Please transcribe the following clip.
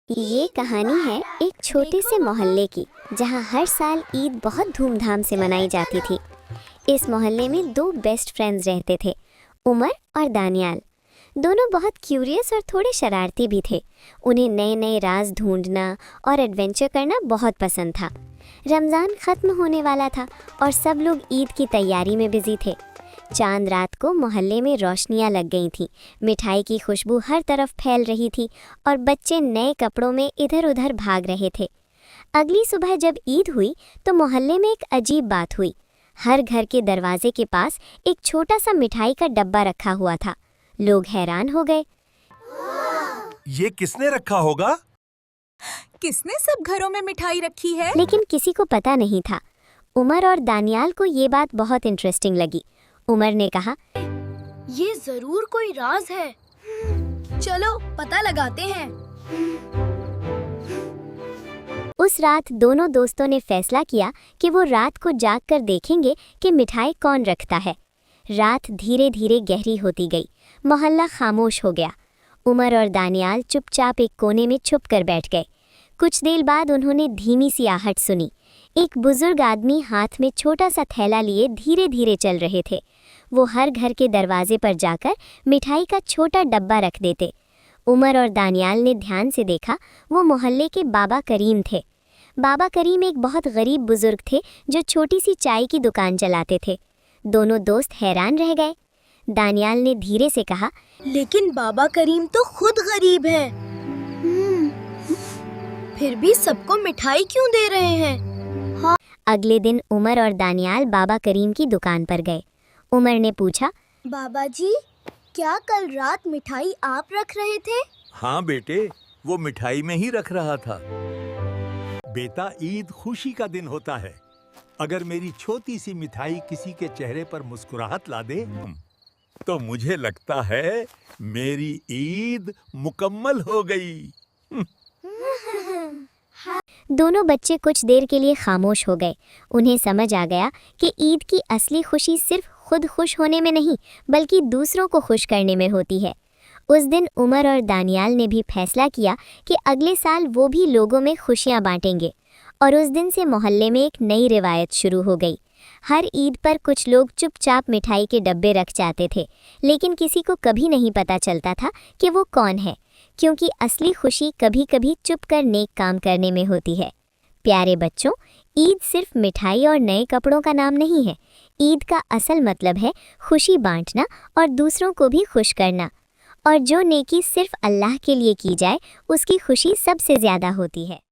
یہ کہانی ہے ایک چھوٹے سے محلے کی جہاں ہر سال عید بہت دھوم دھام سے منائی جاتی تھی۔ اس محلے میں دو بیسٹ فرینڈز رہتے تھے، عمر اور دانیال۔ دونوں بہت کیوریس اور تھوڑے شرارتی بھی تھے۔ انہیں نئے نئے راز ڈھونڈنا اور ایڈونچر کرنا بہت پسند تھا۔ رمضان ختم ہونے والا تھا اور سب لوگ عید کی تیاری میں بزی تھے۔ چاند رات کو محلے میں روشنیاں لگ گئی تھیں، مٹھائی کی خوشبو ہر طرف پھیل رہی تھی اور بچے نئے کپڑوں میں ادھر ادھر بھاگ رہے تھے۔ اگلی صبح جب عید ہوئی تو محلے میں ایک عجیب بات ہوئی۔ ہر گھر کے دروازے کے پاس ایک چھوٹا سا مٹھائی کا ڈبہ رکھا ہوا تھا۔ لوگ حیران ہو گئے۔ یہ کس نے رکھا ہوگا؟ کس نے سب گھروں میں مٹھائی رکھی ہے؟ لیکن کسی کو پتہ نہیں تھا۔ عمر اور دانیال کو یہ بات بہت انٹرسٹنگ لگی۔ عمر نے کہا، یہ ضرور کوئی راز ہے، چلو پتہ لگاتے ہیں۔ اس رات دونوں دوستوں نے فیصلہ کیا کہ وہ رات کو جاگ کر دیکھیں گے کہ مٹھائی کون رکھتا ہے۔ رات دھیرے دھیرے گہری ہوتی گئی، محلہ خاموش ہو گیا۔ عمر اور دانیال چپ چاپ ایک کونے میں چھپ کر بیٹھ گئے۔ کچھ دیر بعد انہوں نے دھیمی سی آہٹ سنی۔ ایک بزرگ آدمی ہاتھ میں چھوٹا سا تھیلا لیے دھیرے دھیرے چل رہے تھے۔ وہ ہر گھر کے دروازے پر جا کر مٹھائی کا چھوٹا ڈبہ رکھ دیتے۔ عمر اور دانیال نے دھیان سے دیکھا، وہ محلے کے بابا کریم تھے۔ بابا کریم ایک بہت غریب بزرگ تھے جو چھوٹی سی چائے کی دکان چلاتے تھے۔ دونوں دوست حیران رہ گئے۔ دانیال نے دھیرے سے کہا، لیکن بابا کریم تو خود غریب ہیں، پھر بھی سب کو مٹھائی کیوں دے رہے ہیں؟ اگلے دن عمر اور دانیال بابا کریم کی دکان پر گئے۔ عمر نے پوچھا، بابا جی، کیا کل رات مٹھائی آپ رکھ رہے تھے؟ ہاں بیٹے، وہ مٹھائی میں ہی رکھ رہا تھا۔ بیٹا، عید خوشی کا دن ہوتا ہے۔ اگر میری چھوٹی سی مٹھائی کسی کے چہرے پر مسکراہٹ لا دے تو مجھے لگتا ہے میری عید مکمل ہو گئی۔ دونوں بچے کچھ دیر کے لیے خاموش ہو گئے۔ انہیں سمجھ آ گیا کہ عید کی اصلی خوشی صرف خود خوش ہونے میں نہیں بلکہ دوسروں کو خوش کرنے میں ہوتی ہے۔ اس دن عمر اور دانیال نے بھی فیصلہ کیا کہ اگلے سال وہ بھی لوگوں میں خوشیاں بانٹیں گے، اور اس دن سے محلے میں ایک نئی روایت شروع ہو گئی۔ ہر عید پر کچھ لوگ چپ چاپ مٹھائی کے ڈبے رکھ جاتے تھے، لیکن کسی کو کبھی نہیں پتہ چلتا تھا کہ وہ کون ہے، کیونکہ اصلی خوشی کبھی کبھی چپ کر نیک کام کرنے میں ہوتی ہے۔ پیارے بچوں، عید صرف مٹھائی اور نئے کپڑوں کا نام نہیں ہے۔ عید کا اصل مطلب ہے خوشی بانٹنا اور دوسروں کو بھی خوش کرنا، اور جو نیکی صرف اللہ کے لیے کی جائے اس کی خوشی سب سے زیادہ ہوتی ہے۔